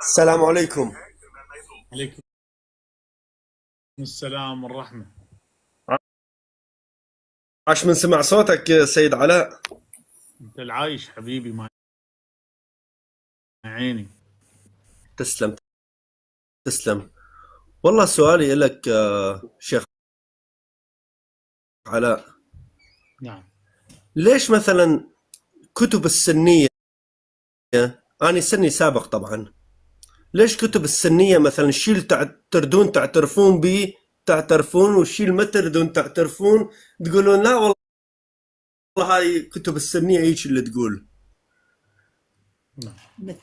السلام عليكم. عليكم السلام والرحمة. عاش من سمع صوتك يا سيد علاء. انت العايش حبيبي مع عيني. تسلم تسلم. والله سؤالي لك شيخ علاء، نعم. ليش مثلا كتب السنية، أنا سني سابق طبعا، ليش كتب السنية مثلا الشيء اللي تردون تعترفون به تعترفون، والشيء اللي ما تردون تعترفون تقولون لا والله هاي كتب السنية ايش اللي تقول. نعم.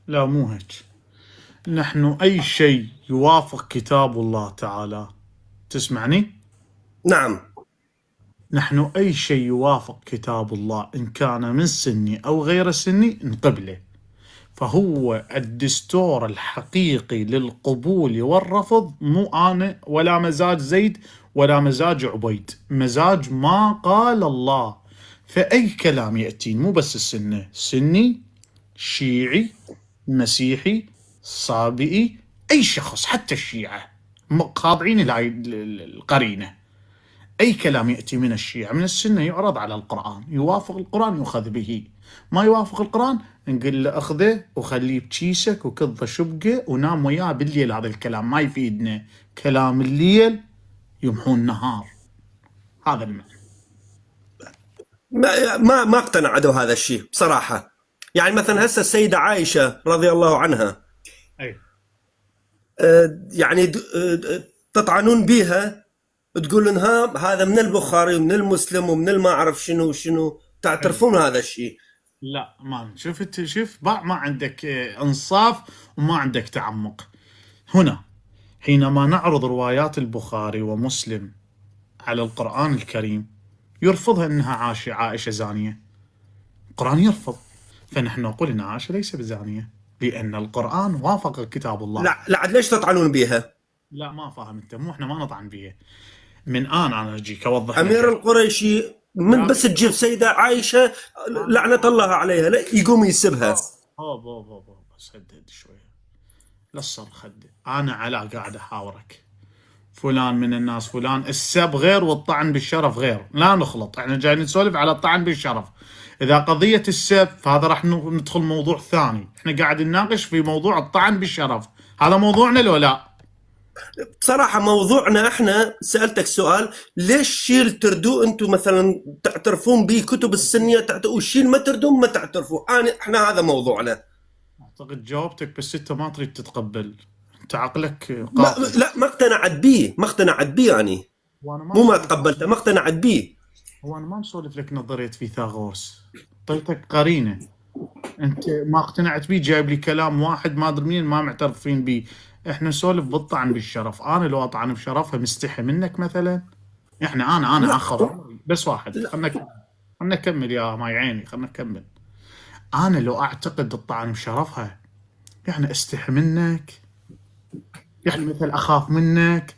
لا مو هيك. نحن أي شيء يوافق كتاب الله تعالى، تسمعني؟ نعم. نحن أي شيء يوافق كتاب الله إن كان من سني أو غير سني نقبله، فهو الدستور الحقيقي للقبول والرفض، مو أنا ولا مزاج زيد ولا مزاج عبيد، مزاج ما قال الله. فأي كلام يأتي، مو بس السنة، سني، شيعي، مسيحي، صابئي، أي شخص حتى الشيعة خاضعين لهاي القرينة. أي كلام يأتي من الشيعة من السنة يعرض على القرآن، يوافق القرآن يؤخذ به، ما يوافق القرآن نقول له أخذه وخليه بكيسك وكظه شبقه ونام وياه بالليل. هذا الكلام ما يفيدنا، كلام الليل يمحون النهار. هذا المعنى. ما اقتنعوا هذا الشيء بصراحة. يعني مثلا هسه السيدة عائشة رضي الله عنها، أي يعني تطعنون بيها، تقول انها هذا من البخاري ومن المسلم ومن ما اعرف شنو وشنو، أي تعترفون هذا الشيء. لا ما شفت، شوف ما عندك انصاف وما عندك تعمق. هنا حينما نعرض روايات البخاري ومسلم على القرآن الكريم يرفضها انها عائشة زانية، القرآن يرفض، فنحن نقول ان عائشة ليس بزانية لان القرآن وافق كتاب الله. لا لا، عاد ليش تطعنون بيها؟ لا ما فاهم انت، مو احنا ما نطعن بيه. من الان انا اجيك اوضح امير لك. القريشي من يا بس تجيب سيدة عائشة انا لعنة الله عليها لا يقوم يسبها. بس هدد شويه، لا تصر خده. انا علاء قاعد احاورك، فلان من الناس فلان، السب غير والطعن بالشرف غير، لا نخلط. احنا جايين نسولف على الطعن بالشرف. اذا قضيه السب فهذا راح ندخل موضوع ثاني، احنا قاعد نناقش في موضوع الطعن بالشرف، هذا موضوعنا لو لا؟ بصراحة موضوعنا احنا سألتك سؤال، ليش شيل تردوه انتم مثلا تعترفون به كتب السنية والشيل ما تردون ما تعترفوا، احنا هذا موضوعنا. اعتقد جاوبتك بس انت ما تريد تتقبل، انت عقلك ما قاصر. لا، ما اقتنعت بيه، ما اقتنعت بيه يعني. وانا ما مو ما مسولف، تقبلته، ما اقتنعت بيه. هو انا ما مسولف لك نظريه فيثاغورس، اعطيتك قرينه. انت ما اقتنعت بيه، جايب لي كلام واحد ما ادري منين ما معترفين بيه. احنا نسولف بالطعن بالشرف، انا لو اطعن بشرفها مستحي منك مثلا؟ احنا انا لا اخر عمري بس واحد، لا. خلنا نكمل يا ماي عيني، خلنا نكمل. انا لو اعتقد الطعن بشرفها يعني استحي منك، يعني مثل اخاف منك،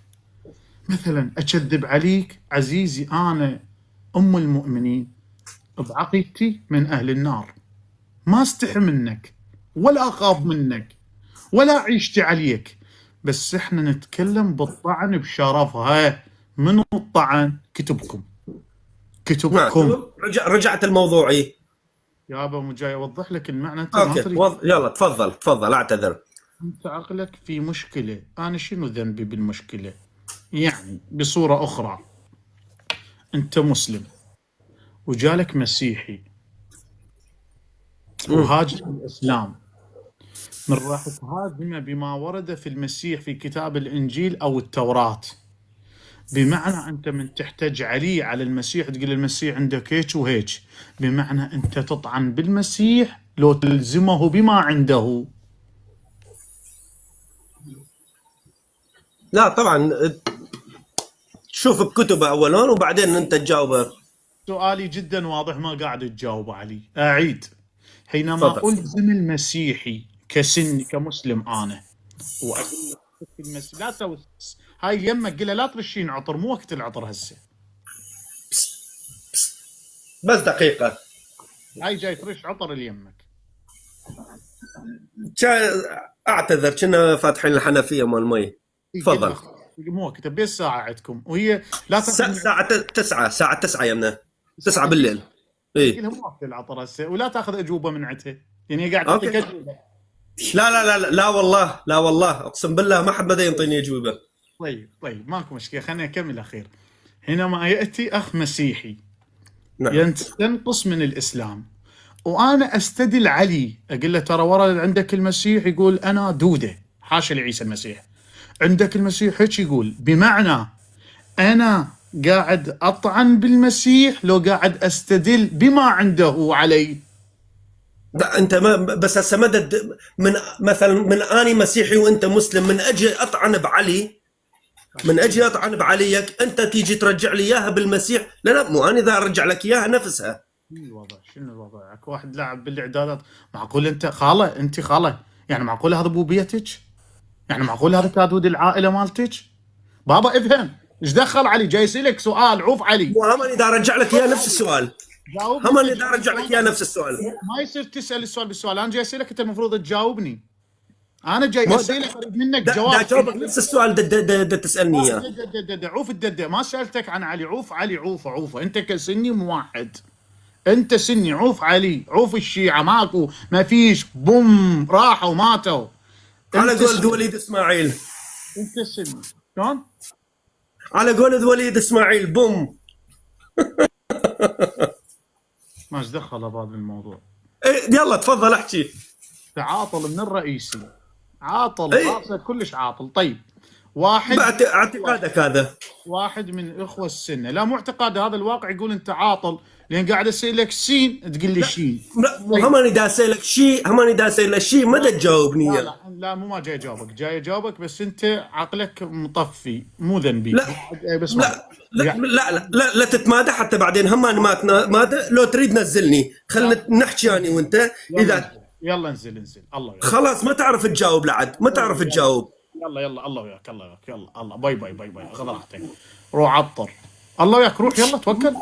مثلا اكذب عليك عزيزي. انا ام المؤمنين بعقيدتي من اهل النار، ما استحي منك ولا اخاف منك ولا عيشتي عليك، بس احنا نتكلم بالطعن بشرفها. من الطعن؟ كتبكم، نعم، كتبكم. رجعت الموضوعي. يابا مو جاي اوضح لك المعنى، انت ما اوكي تريد. يلا تفضل تفضل اعتذر. انت عقلك في مشكلة، انا شنو ذنبي بالمشكلة؟ يعني بصورة اخرى، انت مسلم وجالك مسيحي مم. وهاجم الاسلام، من راح تهاجمه بما ورد في المسيح في كتاب الانجيل او التوراة. بمعنى انت من تحتج عليه على المسيح تقول المسيح عندك هيك وهيك، بمعنى انت تطعن بالمسيح لو تلزمه بما عنده. لا طبعا، شوف بكتبه اولا وبعدين انت تجاوبه. سؤالي جدا واضح، ما قاعد تجاوب علي. اعيد، حينما تفضل. الزم المسيحي كسني كمسلم انا واقول له في المسيح لا تسوي هاي اليمه، قل له لا ترشين عطر، مو وقت العطر هسه. بس دقيقة. هاي جاي ترش عطر اليمك. اعتذر، كنا فاتحين الحنفيه مال المي. تفضل. مو وقته، بس ساعه عندكم وهي لا ساعه 9، الساعه 9 يمنا 9 بالليل. اي لها مو وقت العطر هسه، ولا تاخذ اجوبه من عندها، يعني هي قاعد أوكي. تعطيك اجوبه. لا لا لا لا لا والله، لا والله اقسم بالله ما حد بدا ينطيني اجوبه. طيب ماكو مشكله، خليني اكمل اخير. حينما ياتي اخ مسيحي نعم. ينقص من الاسلام، وانا استدل علي اقول له ترى ورا عندك المسيح يقول انا دوده، حاشا لعيسى المسيح، عندك المسيح هيك يقول، بمعنى انا قاعد اطعن بالمسيح لو قاعد استدل بما عنده علي. لا انت ما بس هسه مدد من مثلا من اني مسيحي وانت مسلم، من اجي اطعن بعلي، من اجي اطعن بعليك انت تيجي ترجع لي اياها بالمسيح؟ لا لا، مو انا اذا ارجع لك اياها نفسها. شنو الوضع؟ اكو واحد لاعب بالاعدادات، معقول انت خاله، انت خاله، يعني معقول هذا ابو بيتك؟ يعني معقول هذا كادود العائله مالتك؟ بابا افهم، ايش دخل علي؟ جاي يسالك سؤال، عوف علي. مو هم اذا ارجع لك اياه نفس السؤال، جاوبني. هم اذا ارجع لك اياه نفس السؤال. ما يصير تسال السؤال بالسؤال، انا جاي اسالك انت المفروض تجاوبني، انا جاي اسالك اريد منك دا جواب. جاوبك نفس السؤال دا تسالني اياه. عوف الدده، ما سالتك عن علي، عوف علي، عوفه انت كسني موحد، انت سني، عوف علي، عوف الشيعه، ماكو، ما فيش، بوم راحوا وماتوا. على قول وليد اسماعيل، انت سني شلون؟ على قول وليد اسماعيل بوم. ما دخل بهذا الموضوع. إيه يلا تفضل احكي. تعاطل من الرئيسي، عاطل إيه؟ راسه كلش عاطل. طيب واحد اعتقادك هذا، واحد من اخوه السنه، لا مو اعتقاد، هذا الواقع، يقول انت عاطل لان قاعد اسالك سين تقول لي شين. لا هم انا دا اسالك شيء، هم انا دا اسالك شيء ما تجاوبني لا اياه. لا مو ما جاي اجاوبك، جاي اجاوبك بس انت عقلك مطفي، مو ذنبي. لا بس لا لا لا لا, لا, لا تتمادى حتى بعدين، هم انا ما تمادى، لو تريد نزلني خلنا نحكي انا وانت. اذا يلا انزل الله وياك. خلاص ما تعرف تجاوب لعد، ما تعرف تجاوب. يلا الله وياك، الله باي خذ راحتك، روح عطر، الله وياك، روح يلا توكل.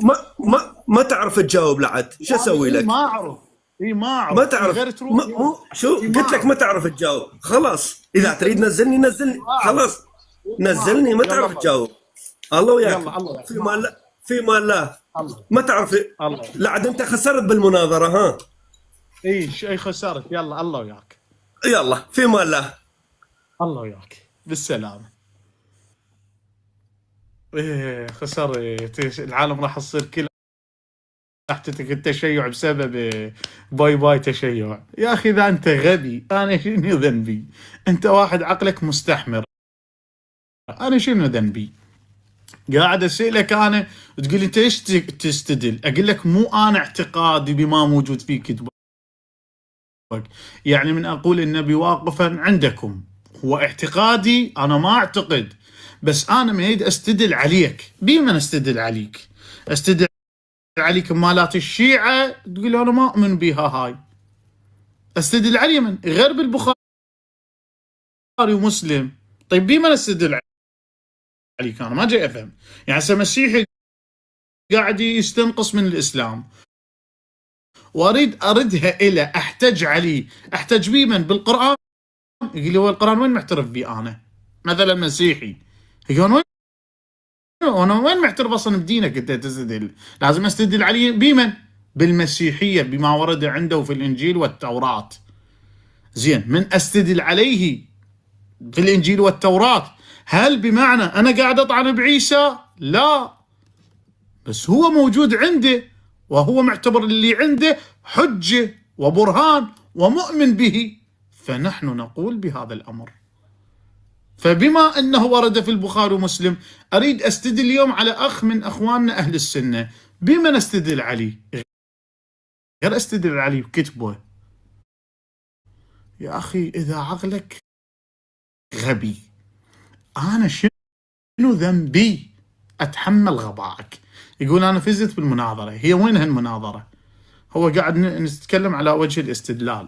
ما تعرف تجاوب لعد، شو اسوي لك؟ ما اعرف، ما اعرف، ما تعرف، غير تروح. مو شو قلت لك ما تعرف تجاوب، خلاص اذا تريد نزلني خلاص نزلني، ما تعرف تجاوب. الله وياك. في مال لا ما تعرف. لا عاد انت خسرت بالمناظره. ها اي خسرت. يلا الله وياك، يلا في مال لا. الله وياك بالسلامه. خسرت، العالم راح تصير كلها تحتك التشيع بسبب باي تشيع. يا اخي اذا انت غبي انا شنو ذنبي؟ انت واحد عقلك مستحمر، انا شنو ذنبي؟ قاعد اسالك انا وتقول لي انت ايش تستدل؟ اقول لك مو انا اعتقادي بما موجود في كتبك، يعني من اقول النبي واقفا عندكم هو اعتقادي، انا ما اعتقد، بس انا من اريد استدل عليك. بمن استدل عليك؟ استدل عليك مالات الشيعه تقول انا ما اؤمن بها هاي، استدل علي من غير بالبخاري ومسلم. طيب بمن استدل عليك؟ انا ما جاي افهم، يعني هسه مسيحي قاعد يستنقص من الاسلام اردها الى احتج عليه، احتج بيه من؟ بالقران. يقول لي هو القران وين معترف بي انا؟ مثلا مسيحي يقول انا وين معترف اصلا بدينك انت تستدل؟ لازم استدل عليه بمن؟ بالمسيحيه، بما ورد عنده في الانجيل والتوراه. زين، من استدل عليه في الانجيل والتوراه، هل بمعنى انا قاعد اطعن بعيسى؟ لا، بس هو موجود عنده وهو معتبر اللي عنده حجه وبرهان ومؤمن به، فنحن نقول بهذا الامر. فبما انه ورد في البخاري ومسلم، اريد استدل اليوم على اخ من اخواننا اهل السنه، بمن استدل عليه؟ غير استدل عليه بكتبه. يا اخي اذا عقلك غبي، انا شنو ذنبي اتحمل غبائك؟ يقول انا فزت بالمناظره، هي وين هالمناظره؟ هو قاعد نتكلم على وجه الاستدلال.